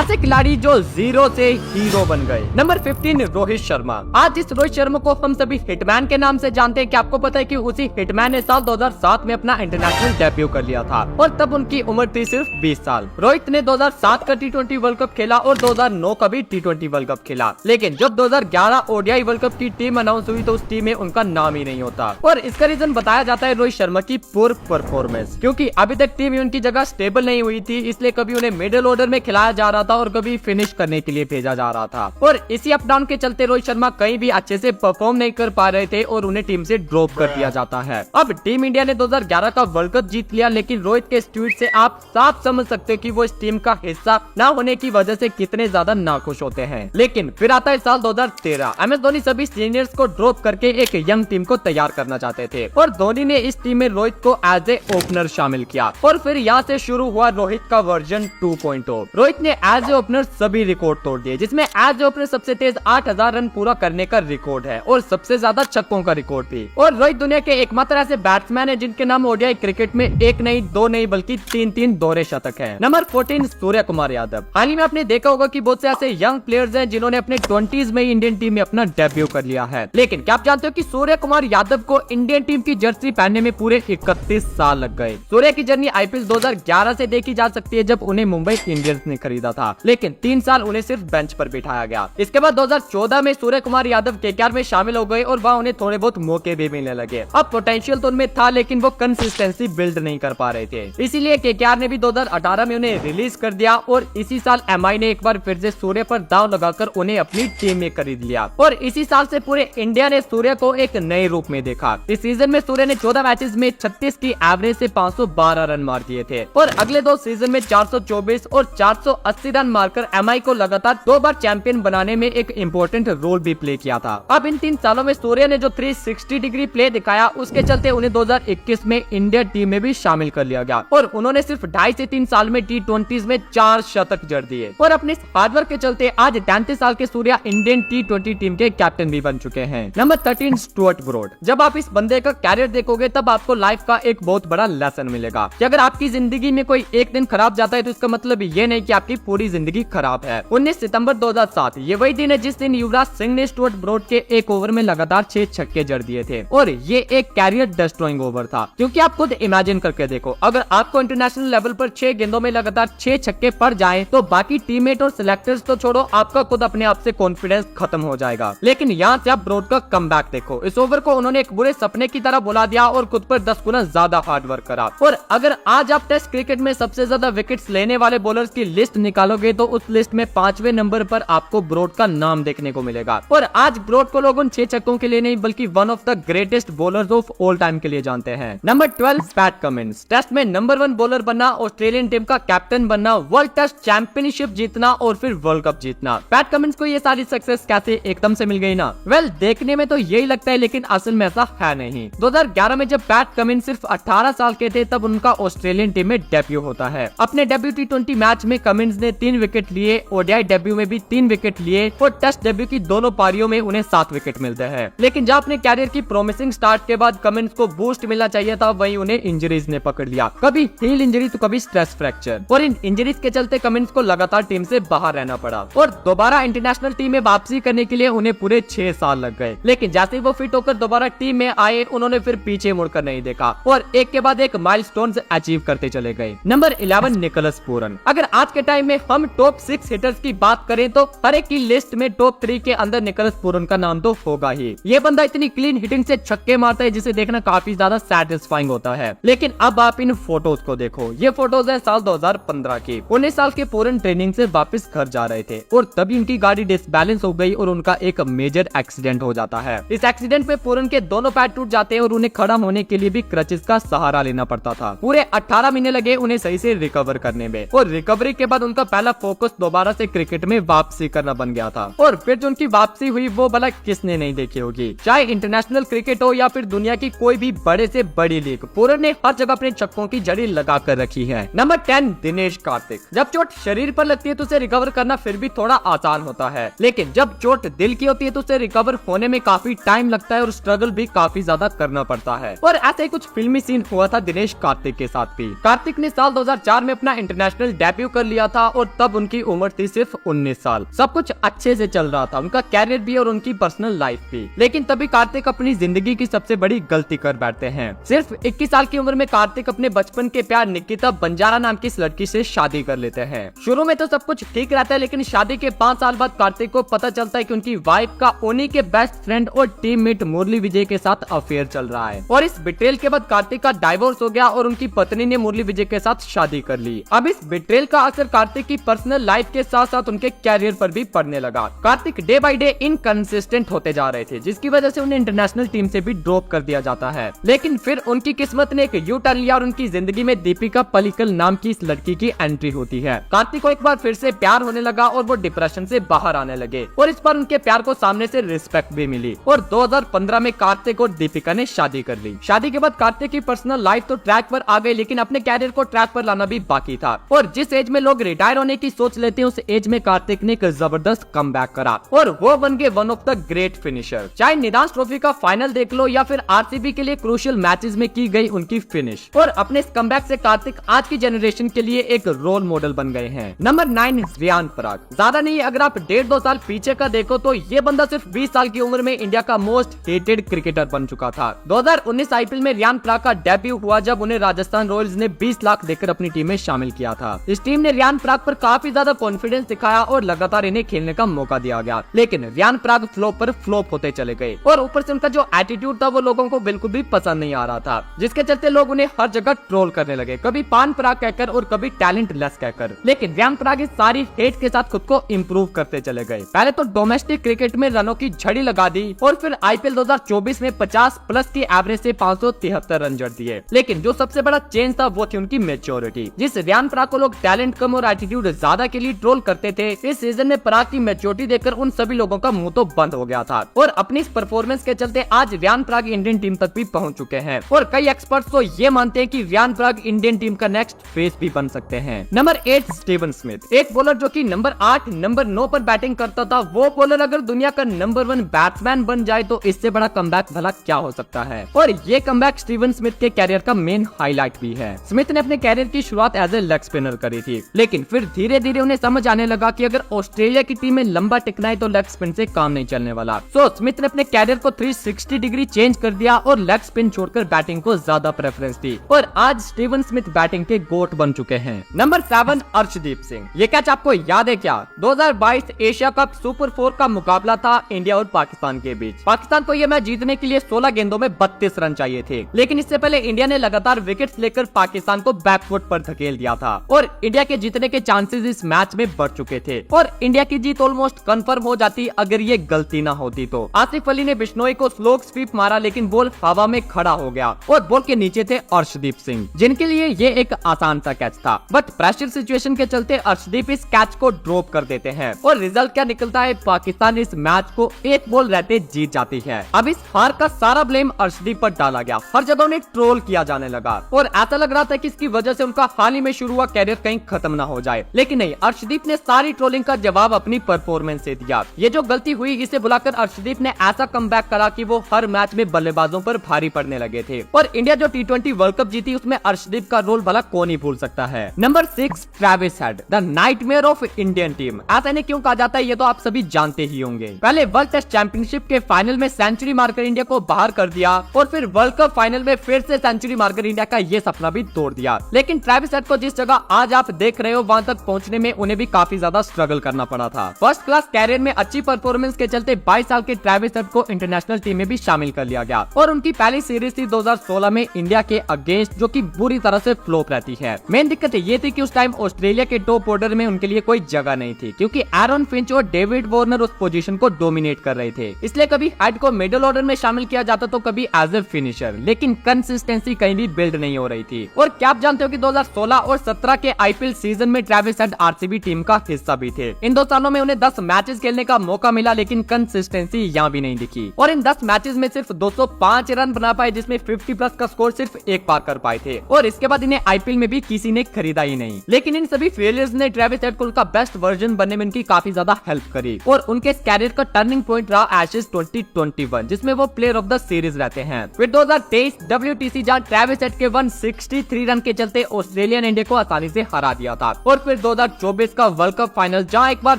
ऐसे खिलाड़ी जो जीरो से हीरो बन गए। नंबर 15 रोहित शर्मा। आज इस रोहित शर्मा को हम सभी हिटमैन के नाम से जानते हैं। क्या आपको पता है कि उसी हिटमैन ने साल 2007 में अपना इंटरनेशनल डेब्यू कर लिया था और तब उनकी उम्र थी सिर्फ 20 साल। रोहित ने 2007 का T20 वर्ल्ड कप खेला और 2009 का भी T20 वर्ल्ड कप खेला, लेकिन जब 2011 ODI वर्ल्ड कप की टीम अनाउंस हुई तो उस टीम में उनका नाम ही नहीं होता। और इसका रीजन बताया जाता है रोहित शर्मा की पुअर परफॉर्मेंस, क्योंकि अभी तक टीम उनकी जगह स्टेबल नहीं हुई थी, इसलिए कभी उन्हें मिडिल ऑर्डर में खिलाया जा रहा था और कभी फिनिश करने के लिए भेजा जा रहा था। और इसी अप डाउन के चलते रोहित शर्मा कहीं भी अच्छे से परफॉर्म नहीं कर पा रहे थे और उन्हें टीम से ड्रॉप कर दिया जाता है। अब टीम इंडिया ने 2011 का वर्ल्ड कप जीत लिया, लेकिन रोहित के ट्वीट से आप साफ समझ सकते हैं कि वो इस टीम का हिस्सा न होने की वजह से कितने ज्यादा नाखुश होते हैं। लेकिन फिर आता है साल 2013। MS धोनी सभी सीनियर्स को ड्रॉप करके एक यंग टीम को तैयार करना चाहते थे और धोनी ने इस टीम में रोहित को एज ए ओपनर शामिल किया और फिर यहाँ से शुरू हुआ रोहित का वर्जन 2.0। रोहित ने एज ए ओपनर सभी रिकॉर्ड तोड़ दिए, जिसमें एज ए ओपनर सबसे तेज 8000 रन पूरा करने का रिकॉर्ड है और सबसे ज्यादा छक्कों का रिकॉर्ड भी। और रोहित दुनिया के एकमात्र ऐसे बैट्समैन है जिनके नाम ODI क्रिकेट में एक नहीं, दो नहीं, बल्कि तीन दोहरे शतक है। नंबर 14 सूर्य कुमार यादव। हाल ही में आपने देखा होगा कि बहुत से ऐसे यंग प्लेयर्स हैं जिन्होंने अपने 20s में इंडियन टीम में अपना डेब्यू कर लिया है, लेकिन क्या आप जानते हो कि सूर्य कुमार यादव को इंडियन टीम की जर्सी पहनने में पूरे 31 साल लग गए। सूर्य की जर्नी IPL 2011 से देखी जा सकती है, जब उन्हें मुंबई इंडियंस ने खरीदा था, लेकिन 3 साल उन्हें सिर्फ बेंच पर बिठाया गया। इसके बाद 2014 में सूर्य कुमार यादव KKR में शामिल हो गए और वहाँ उन्हें थोड़े बहुत मौके भी मिलने लगे। अब पोटेंशियल तो उनमें था, लेकिन वो कंसिस्टेंसी बिल्ड नहीं कर पा रहे थे, इसीलिए KKR ने भी 2018 में उन्हें रिलीज कर दिया और इसी साल MI ने एक बार फिर से सूर्य पर दांव लगाकर उन्हें अपनी टीम में खरीद लिया और इसी साल से पूरे इंडिया ने सूर्य को एक नए रूप में देखा। इस सीजन में सूर्य ने 14 मैचेस में 36 की एवरेज से 512 रन मार दिए थे और अगले 2 सीजन में 424 और 480 रन मारकर MI को लगातार 2 बार चैंपियन बनाने में एक इम्पोर्टेंट रोल भी प्ले किया था। अब इन 3 सालों में सूर्य ने जो 360 डिग्री प्ले दिखाया, उसके चलते उन्हें 2021 में इंडिया टीम में भी शामिल कर लिया गया और उन्होंने सिर्फ 2.5 से 3 साल में T20s में 4 शतक जड़ दिए और अपने हार्डवर्क के चलते आज 33 साल के सूर्य इंडियन T20 टीम के कैप्टन भी बन चुके हैं। Number 13 Stuart Broad. जब आप इस बंदे का कैरियर देखोगे तब आपको लाइफ का एक बहुत बड़ा लेसन मिलेगा कि अगर आपकी जिंदगी में कोई एक दिन खराब जाता है तो इसका मतलब ये नहीं कि आपकी पूरी जिंदगी खराब है। 19 सितंबर 2007 ये वही दिन है जिस दिन युवराज सिंह ने स्टुअर्ट ब्रॉड के एक ओवर में लगातार 6 छक्के जड़ दिए थे और ये एक कैरियर डिस्ट्रॉइंग ओवर था, क्योंकि आप खुद इमेजिन करके देखो, अगर आपको इंटरनेशनल लेवल पर 6 गेंदों में लगातार 6 छक्के पड़ जाएं तो बाकी टीममेट और सिलेक्टर्स तो छोड़ो, आपका खुद अपने आप से कॉन्फिडेंस खत्म हो जाएगा। लेकिन यहाँ से आप ब्रॉड का कमबैक देखो। इस ओवर को उन्होंने एक बुरे सपने की तरह बुला दिया और खुद पर 10 गुना ज्यादा हार्ड वर्क करा। और अगर आज आप टेस्ट क्रिकेट में सबसे ज्यादा विकेट्स लेने वाले बॉलर्स की लिस्ट निकालोगे तो उस लिस्ट में 5वें नंबर पर आपको ब्रॉड का नाम देखने को मिलेगा। और आज ब्रॉड को लोग उन 6 छक्कों के लिए नहीं बल्कि one of the greatest bowlers of all time के लिए जानते हैं। Number 12 PAT Cummins. टेस्ट में नंबर 1 बॉलर बनना, ऑस्ट्रेलियन टीम का कैप्टन बनना, वर्ल्ड टेस्ट चैंपियनशिप जीतना और फिर वर्ल्ड कप जीतना। पैट कमिंस को ये सारी सक्सेस कैसे एकदम से मिल गई ना? वेल, देखने में तो यही लगता है, लेकिन असल में ऐसा है नहीं। 2011 में जब पैट कमिंस सिर्फ 18 साल के थे तब उनका ऑस्ट्रेलियन टीम में डेब्यू होता है। अपने डेब्यू T20 मैच में कमिंस ने 3 विकेट लिए, ODI डेब्यू में भी 3 विकेट लिए और टेस्ट डेब्यू की दोनों पारियों में उन्हें 7 विकेट मिलते हैं। लेकिन जब अपने कैरियर की प्रोमिसिंग स्टार्ट के बाद कमिंस को बूस्ट मिलना चाहिए था, वहीं उन्हें इंजरीज ने पकड़ लिया, कभी हील इंजरी तो कभी स्ट्रेस फ्रैक्चर, और इन इंजरीज के चलते कमिंस को लगातार टीम से बाहर रहना पड़ा और दोबारा इंटरनेशनल टीम में वापसी करने के लिए उन्हें पूरे 6 साल लग गए। लेकिन जैसे ही वो फिट होकर दोबारा टीम में आए, उन्होंने फिर पीछे मुड़कर नहीं देखा और एक के बाद एक माइलस्टोन्स अचीव करते चले गए। Number 11 Nicholas Pooran. अगर आज के टाइम में हम टॉप 6 हिटर्स की बात करें तो हर एक की लिस्ट में टॉप 3 के अंदर निकोलस पूरन का नाम तो होगा ही। ये बंदा इतनी क्लीन हिटिंग से छक्के मारता है जिसे देखना काफी ज्यादा सेटिस्फाइंग होता है। लेकिन अब आप इन फोटोज को देखो, ये फोटोज है साल 2015 की। 19 साल के पूरन ट्रेनिंग से वापस घर जा रहे थे और तभी उनकी गाड़ी डिसबैलेंस हो गई और उनका एक मेजर एक्सीडेंट हो जाता है। इस एक्सीडेंट में पूरन के दोनों पैर टूट जाते हैं और उन्हें खड़ा होने के लिए भी क्रचेस का सहारा लेना पड़ता था। पूरे 18 महीने लगे उन्हें सही से रिकवर करने में और रिकवरी के बाद उनका पहला फोकस दोबारा से क्रिकेट में वापसी करना बन गया था। और फिर जो उनकी वापसी हुई वो भला किसने नहीं देखी होगी, चाहे इंटरनेशनल क्रिकेट हो या फिर दुनिया की कोई भी बड़े से बड़ी लीग, पूरन ने हर जगह अपने छक्कों की जड़ी लगा कर रखी है। नंबर 10 दिनेश कार्तिक। जब चोट शरीर पर लगती है तो उसे रिकवर करना फिर भी थोड़ा आसान होता है, लेकिन जब चोट दिल की होती है तो उसे रिकवर होने में काफी टाइम लगता है और स्ट्रगल भी काफी ज्यादा करना पड़ता है। और ऐसे ही कुछ फिल्मी सीन हुआ था दिनेश कार्तिक के साथ भी। कार्तिक ने साल 2004 में अपना इंटरनेशनल डेब्यू कर लिया था और तब उनकी उम्र थी सिर्फ 19 साल। सब कुछ अच्छे से चल रहा था, उनका कैरियर भी और उनकी पर्सनल लाइफ भी। लेकिन तभी कार्तिक अपनी जिंदगी की सबसे बड़ी गलती कर बैठते हैं। सिर्फ 21 साल की उम्र में कार्तिक अपने बचपन के प्यार निकिता बंजारा नाम की इस लड़की से शादी कर लेते हैं। शुरू में तो सब कुछ ठीक रहता है, लेकिन शादी के 5 साल बाद कार्तिक को पता चलता है कि उनकी वाइफ का उन्हीं के बेस्ट फ्रेंड और टीममेट मुरली विजय के साथ अफेयर चल रहा है। और इस बिट्रेल के बाद कार्तिक का डाइवोर्स हो गया और उनकी पत्नी ने मुरली विजय के साथ शादी कर ली। अब इस बिट्रेल का असर कार्तिक की पर्सनल लाइफ के साथ साथ उनके कैरियर पर भी पड़ने लगा। Kartik day by day inconsistent होते जा रहे थे, जिसकी वजह से उन्हें इंटरनेशनल टीम से भी ड्रॉप कर दिया जाता है। लेकिन फिर उनकी किस्मत ने एक यू टर्न लिया और उनकी जिंदगी में दीपिका पल्लिकल नाम की इस लड़की की एंट्री होती है। कार्तिक को एक बार फिर से प्यार होने लगा और वो डिप्रेशन से बाहर आने लगे और इस बार उनके प्यार को सामने से रिस्पेक्ट भी मिली और 2015 में कार्तिक और दीपिका ने शादी कर ली। शादी के बाद कार्तिक की पर्सनल लाइफ तो ट्रैक पर आ गई, लेकिन अपने कैरियर को ट्रैक पर लाना भी बाकी था। और जिस एज में लोग रिटायर होने की सोच लेते हैं, उस एज में कार्तिक ने एक जबरदस्त कमबैक करा और वो बन गए one of the great finisher. चाहे निदांस ट्रॉफी का फाइनल देख लो या फिर आरसीबी के लिए क्रूशियल मैचेस में की गई उनकी फिनिश। और अपने इस कमबैक से कार्तिक आज की जनरेशन के लिए एक रोल मॉडल बन गए हैं। नंबर 9 रियान पराग। ज्यादा नहीं, अगर आप 1.5-2 साल पीछे का देखो तो ये बंदा सिर्फ 20 साल की उम्र में इंडिया का मोस्ट हेटेड क्रिकेटर बन चुका था। 2019 आईपीएल में रियान पराग का डेब्यू हुआ जब उन्हें राजस्थान रॉयल्स ने 20 लाख देकर अपनी टीम में शामिल किया था। इस टीम ने रियान पराग पर काफी ज्यादा कॉन्फिडेंस दिखाया और लगातार इन्हें खेलने का मौका दिया गया, लेकिन रियान पराग फ्लॉप पर फ्लॉप होते चले गए और ऊपर से उनका जो एटीट्यूड था वो लोगों को बिल्कुल भी पसंद नहीं आ रहा था, जिसके चलते लोग उन्हें हर जगह ट्रोल करने लगे, कभी पान पराग कहकर और कभी टैलेंट लेस कहकर। लेकिन रियान पराग इस सारी हेट के साथ खुद को इम्प्रूव करते चले गए। पहले तो डोमेस्टिक क्रिकेट में रनों की झड़ी लगा दी और फिर आईपीएल 2024 में 50 प्लस की एवरेज से 573 रन जड़ दिए। लेकिन जो सबसे बड़ा चेंज था वो थी उनकी मैच्योरिटी। जिस रियान पराग को लोग टैलेंट कम और एटीट्यूड ज्यादा के लिए ट्रोल करते थे, इस सीजन में पराग की मैच्योरिटी देखकर उन सभी लोगों का मुंह तो बंद हो गया था और अपनी इस परफॉर्मेंस के चलते आज रियान पराग इंडियन टीम तक भी पहुंच चुके हैं और कई एक्सपर्ट्स तो ये मानते हैं कि रियान पराग इंडियन टीम का नेक्स्ट फेस भी बन सकते हैं। Number 8 Steven Smith. एक बॉलर जो कि नंबर 8, नंबर 9 पर बैटिंग करता था, वो बॉलर अगर दुनिया का नंबर 1 बैट्समैन बन जाए तो इससे बड़ा कमबैक भला क्या हो सकता है। और ये कमबैक स्टीवन स्मिथ के कैरियर का मेन हाईलाइट भी है। स्मिथ ने अपने कैरियर की शुरुआत एज ए लेग स्पिनर करी थी, लेकिन फिर धीरे धीरे उन्हें समझ आने लगा कि अगर ऑस्ट्रेलिया की टीम में लंबा टिकना है तो लेग स्पिन से काम नहीं चलने वाला। सो स्मिथ ने अपने कैरियर को 360 डिग्री चेंज कर दिया और लेग स्पिन छोड़कर बैटिंग को ज्यादा प्रेफरेंस दी और आज स्टीवन स्मिथ बैटिंग के गोट बन चुके हैं। नंबर 7 अर्शदीप सिंह। ये कैच आपको याद है क्या? 2022 एशिया कप सुपर 4 का मुकाबला था इंडिया और पाकिस्तान के बीच। पाकिस्तान को यह मैच जीतने के लिए 16 गेंदों में 32 रन चाहिए थे, लेकिन इससे पहले इंडिया ने लगातार विकेट्स लेकर पाकिस्तान को बैकफुट पर धकेल दिया था और इंडिया के जीतने के चांसेस इस मैच में बढ़ चुके थे और इंडिया की जीत ऑलमोस्ट कंफर्म हो जाती अगर ये गलती ना होती तो। आसिफ अली ने बिश्नोई को स्लो स्वीप मारा, लेकिन बॉल हवा में खड़ा हो गया और बॉल के नीचे थे अर्शदीप सिंह, जिनके लिए ये एक आसान सा कैच था, बट प्रेशर सिचुएशन के चलते अर्शदीप इस कैच को ड्रॉप कर देते हैं और रिजल्ट क्या निकलता है? पाकिस्तान इस मैच को 1 बॉल रहते जीत जाती है। अब इस हार का सारा ब्लेम अर्शदीप पर डाला गया, हर जगह उन्हें ट्रोल किया जाने लगा और ऐसा लग रहा था कि इसकी वजह से उनका हाल ही में शुरू हुआ कैरियर कहीं खत्म ना हो जाए। लेकिन नहीं, अर्शदीप ने सारी ट्रोलिंग का जवाब अपनी परफॉर्मेंस से दिया। ये जो गलती हुई इसे बुलाकर अर्शदीप ने ऐसा कमबैक करा कि वो हर मैच में बल्लेबाजों पर भारी पड़ने लगे थे और इंडिया जो T20 वर्ल्ड कप जीती उसमें अर्शदीप का रोल भला कौन ही भूल सकता है। Number 6 Travis head, the nightmare of Indian team. ऐसा इन्हें क्यों कहा जाता है ये तो आप सभी जानते ही होंगे। पहले वर्ल्ड टेस्ट चैंपियनशिप के फाइनल में सेंचुरी मारकर इंडिया को बाहर कर दिया और फिर वर्ल्ड कप फाइनल में फिर से सेंचुरी मारकर इंडिया का ये सपना भी तोड़ दिया। लेकिन ट्रेविस हेड को जिस जगह आज आप देख रहे हो वहां तक पहुंचने में उन्हें भी काफी ज्यादा स्ट्रगल करना पड़ा था। फर्स्ट क्लास कैरियर में अच्छी परफॉर्मेंस के चलते 22 साल के ट्रेविस हेड को इंटरनेशनल टीम में भी शामिल कर लिया गया और उनकी पहली सीरीज थी 2016 में इंडिया के अगेंस्ट, जो कि बुरी तरह से फ्लॉप रहती है। मेन दिक्कत ये थी कि उस टाइम ऑस्ट्रेलिया के टॉप ऑर्डर में उनके लिए कोई जगह नहीं थी, क्योंकि एरन फिंच और डेविड वार्नर उस पोजीशन को डोमिनेट कर रहे थे। इसलिए कभी हेड को मिडिल ऑर्डर में शामिल किया जाता तो कभी एज ए फिनिशर, लेकिन कंसिस्टेंसी कहीं भी बिल्ड नहीं हो रही थी। और क्या आप जानते हो कि 2016 और 17 के आईपीएल सीजन में ट्रेविस हेड आरसीबी टीम का हिस्सा भी थे। इन 2 सालों में उन्हें 10 मैचेस खेलने का मौका मिला, लेकिन कंसिस्टेंसी यहाँ भी नहीं दिखी और इन 10 मैचेस में सिर्फ 205 रन बना पाए, जिसमें 50 प्लस का स्कोर सिर्फ एक पार कर पाए थे और इसके बाद इन्हें आईपीएल में भी किसी ने खरीदा ही नहीं। लेकिन इन सभी फेलियर्स ने ट्रेविस हेड को उनका बेस्ट वर्जन बनने में उनकी काफी ज्यादा हेल्प करी और उनके कैरियर का टर्निंग पॉइंट रहा एशेज 2021, जिसमें वो प्लेयर ऑफ द सीरीज रहते हैं। फिर 2023 WTC जहां ट्रेविस हेड के 163 रन के चलते ऑस्ट्रेलिया ने इंडिया को आसानी से हरा दिया था और फिर फिर 2024 का वर्ल्ड कप फाइनल, जहां एक बार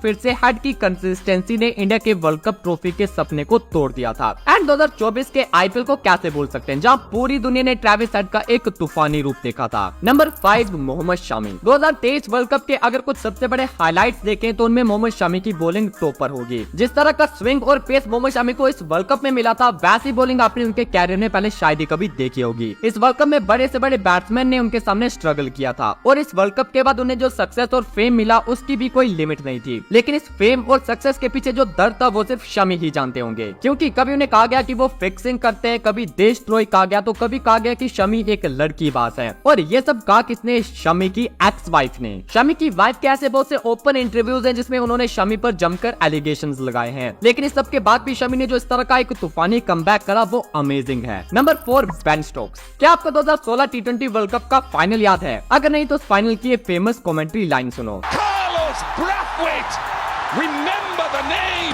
फिर से हेड की कंसिस्टेंसी ने इंडिया के वर्ल्ड कप ट्रॉफी के सपने को तोड़ दिया था। एंड 2024 के आईपीएल को कैसे भूल सकते हैं, जहां पूरी दुनिया ने ट्रेविस हेड का एक तूफानी रूप देखा था। Number 5 Mohammed Shami. 2023 world cup के अगर कुछ सबसे बड़े हाइलाइट्स देखें तो उनमें मोहम्मद शमी की बॉलिंग टॉपर होगी। जिस तरह का स्विंग और पेस मोहम्मद शमी को इस वर्ल्ड कप में मिला था, वैसी बॉलिंग आपने उनके कैरियर में पहले शायद ही कभी देखी होगी। इस वर्ल्ड कप में बड़े से बड़े बैट्समैन ने उनके सामने स्ट्रगल किया था और इस वर्ल्ड कप के बाद उन्हें जो सक्सेस और फेम मिला उसकी भी कोई लिमिट नहीं थी। लेकिन इस फेम और सक्सेस के पीछे जो दर्द था वो सिर्फ शमी ही जानते होंगे, क्योंकि कभी उन्हें कहा गया कि वो फिक्सिंग करते हैं, कभी देशद्रोही कहा गया, तो कभी कहा गया कि शमी एक लड़की बाज है। और ये सब कहा किसने? शमी की एक्स वाइफ ने। शमी की वाइफ के ऐसे बहुत से ओपन इंटरव्यूज हैं जिसमें उन्होंने शमी पर जमकर एलिगेशंस लगाए हैं। लेकिन इस सब के बाद भी शमी ने जो इस तरह का एक तूफानी कमबैक करा वो अमेजिंग है। Number 4 Ben Stokes. क्या आपको 2016 T20 वर्ल्ड कप का फाइनल याद है? अगर नहीं तो फाइनल की फेमस कमेंट्री लाइन सुनो।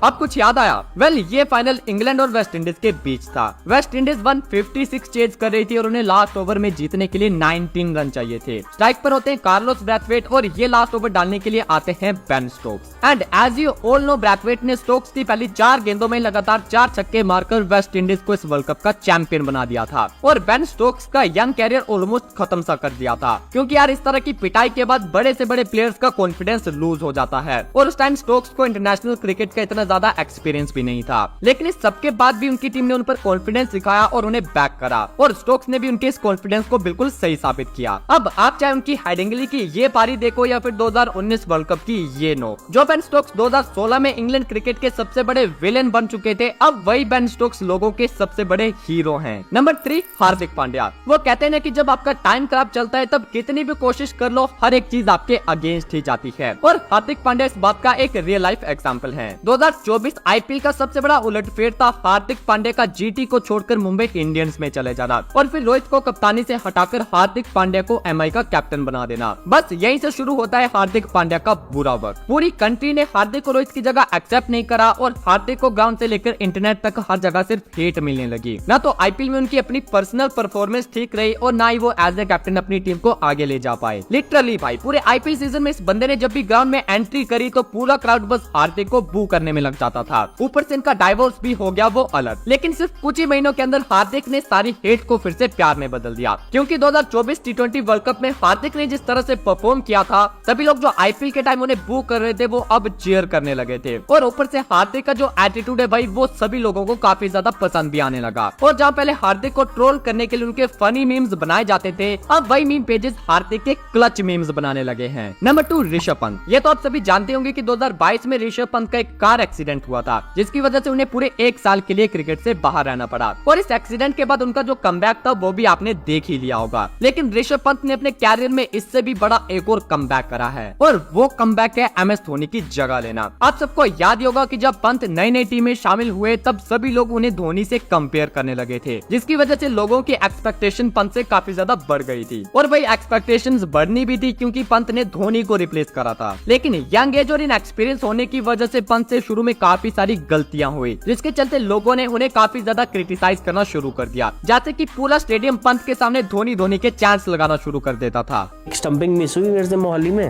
अब कुछ याद आया? वेल, ये फाइनल इंग्लैंड और वेस्ट इंडीज के बीच था। वेस्ट इंडीज 156 चेज कर रही थी और उन्हें लास्ट ओवर में जीतने के लिए 19 रन चाहिए थे। स्ट्राइक पर होते हैं कार्लोस ब्रैथवेट और ये लास्ट ओवर डालने के लिए आते हैं Ben Stokes. And as you all know, Brathwaite ने स्टोक्स की पहली 4 गेंदों में लगातार 4 छक्के मारकर वेस्ट इंडीज को इस वर्ल्ड कप का चैंपियन बना दिया था। और बेन स्टोक्स का यंग कैरियर ऑलमोस्ट खत्म सा कर दिया था, क्योंकि यार इस तरह की पिटाई के बाद बड़े से बड़े प्लेयर्स का कॉन्फिडेंस लूज हो जाता है। और उस टाइम स्टोक्स को इंटरनेशनल क्रिकेट का इतना ज्यादा एक्सपीरियंस भी नहीं था। लेकिन इस सबके बाद भी उनकी टीम ने उन पर कॉन्फिडेंस दिखाया और उन्हें बैक करा, और स्टोक्स ने भी उनके इस कॉन्फिडेंस को बिल्कुल सही साबित किया। अब आप चाहे उनकी हेडिंगली की ये पारी देखो या फिर 2019 वर्ल्ड कप की ये नो, जो बेन स्टोक्स 2016 में इंग्लैंड क्रिकेट के सबसे बड़े विलेन बन चुके थे, अब वही बेन स्टोक्स लोगों के सबसे बड़े हीरो हैं। नंबर 3 हार्दिक पांड्या। वो कहते हैं कि जब आपका टाइम खराब चलता है तब कितनी भी कोशिश कर लो, हर एक चीज आपके अगेंस्ट ही जाती है। और हार्दिक पांड्या इस बात का एक रियल लाइफ एग्जाम्पल है। 2024 आईपीएल का सबसे बड़ा उलटफेर था हार्दिक पांड्या का जीटी को छोड़कर मुंबई इंडियंस में चले जाना और फिर रोहित को कप्तानी से हटाकर हार्दिक पांड्या को एमआई का कैप्टन बना देना। बस यहीं से शुरू होता है हार्दिक पांड्या का बुरा वक्त। पूरी कंट्री ने हार्दिक को रोहित की जगह एक्सेप्ट नहीं करा और हार्दिक को ग्राउंड से लेकर इंटरनेट तक हर जगह सिर्फ हेट मिलने लगी। ना तो आईपीएल में उनकी अपनी पर्सनल परफॉर्मेंस ठीक रही और ना ही वो एज ए कैप्टन अपनी टीम को आगे ले जा पाए। लिटरली भाई, पूरे आईपीएल सीजन में इस बंदे ने जब भी ग्राउंड में एंट्री करी तो पूरा क्राउड बस हार्दिक को बू करने में लग जाता था। ऊपर से इनका डाइवोर्स भी हो गया वो अलग। लेकिन सिर्फ कुछ ही महीनों के अंदर हार्दिक ने सारी हेट को फिर से प्यार में बदल दिया, क्योंकि 2024 T20 वर्ल्ड कप में हार्दिक ने जिस तरह से परफॉर्म किया था, सभी लोग जो आईपीएल के टाइम उन्हें बू कर रहे थे वो अब चीयर करने लगे थे। और ऊपर से हार्दिक का जो एटीट्यूड है भाई, वो सभी लोगों को काफी ज्यादा पसंद भी आने लगा। और जहाँ पहले हार्दिक को ट्रोल करने के लिए उनके फनी मीम्स बनाए जाते थे, अब वही मीम पेजेस हार्दिक के क्लच मीम्स बनाने लगे हैं। नंबर 2 ऋषभ पंत। ये तो आप सभी जानते होंगे कि 2022 में ऋषभ पंत का एक कार एक्सीडेंट हुआ था, जिसकी वजह से उन्हें पूरे 1 साल के लिए क्रिकेट से बाहर रहना पड़ा। और इस एक्सीडेंट के बाद उनका जो कमबैक था वो भी आपने देख ही लिया होगा। लेकिन ऋषभ पंत ने अपने कैरियर में इससे भी बड़ा एक और कमबैक करा है, और वो कमबैक है एमएस धोनी की जगह लेना। आप सबको याद ही होगा कि जब पंत नई नई टीम में शामिल हुए तब सभी लोग उन्हें धोनी से कंपेयर करने लगे थे, जिसकी वजह से लोगों की एक्सपेक्टेशन पंत से काफी ज्यादा बढ़ गई थी। और वही एक्सपेक्टेशंस बढ़नी भी थी क्योंकि पंत ने धोनी को रिप्लेस करा था। लेकिन यंग एज और इनएक्सपीरियंस होने की वजह से पंत से शुरू में काफी सारी गलतियां हुई, जिसके चलते लोगों ने उन्हें काफी ज्यादा क्रिटिसाइज करना शुरू कर दिया, जैसे कि पूरा स्टेडियम पंत के सामने धोनी के चांस लगाना शुरू कर देता था। स्टंपिंग मिस हुई मेरे से मोहाली में,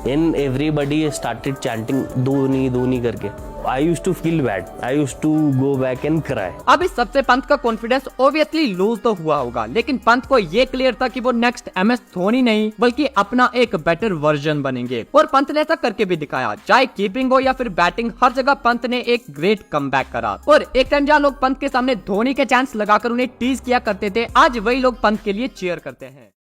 and everybody started chanting Dhoni Dhoni करके। I used to feel bad. I used to go back and cry. अब इस सबसे पंत का कॉन्फिडेंस ऑब्वियसली लूज तो हुआ होगा, लेकिन पंत को ये क्लियर था कि वो नेक्स्ट एमएस धोनी नहीं बल्कि अपना एक बेटर वर्जन बनेंगे, और पंत ने ऐसा करके भी दिखाया। चाहे कीपिंग हो या फिर बैटिंग, हर जगह पंत ने एक ग्रेट कमबैक करा। और एक टाइम जहाँ लोग पंत के सामने धोनी के चांस लगाकर उन्हें टीज किया करते थे, आज वही लोग पंत के लिए चीयर करते हैं।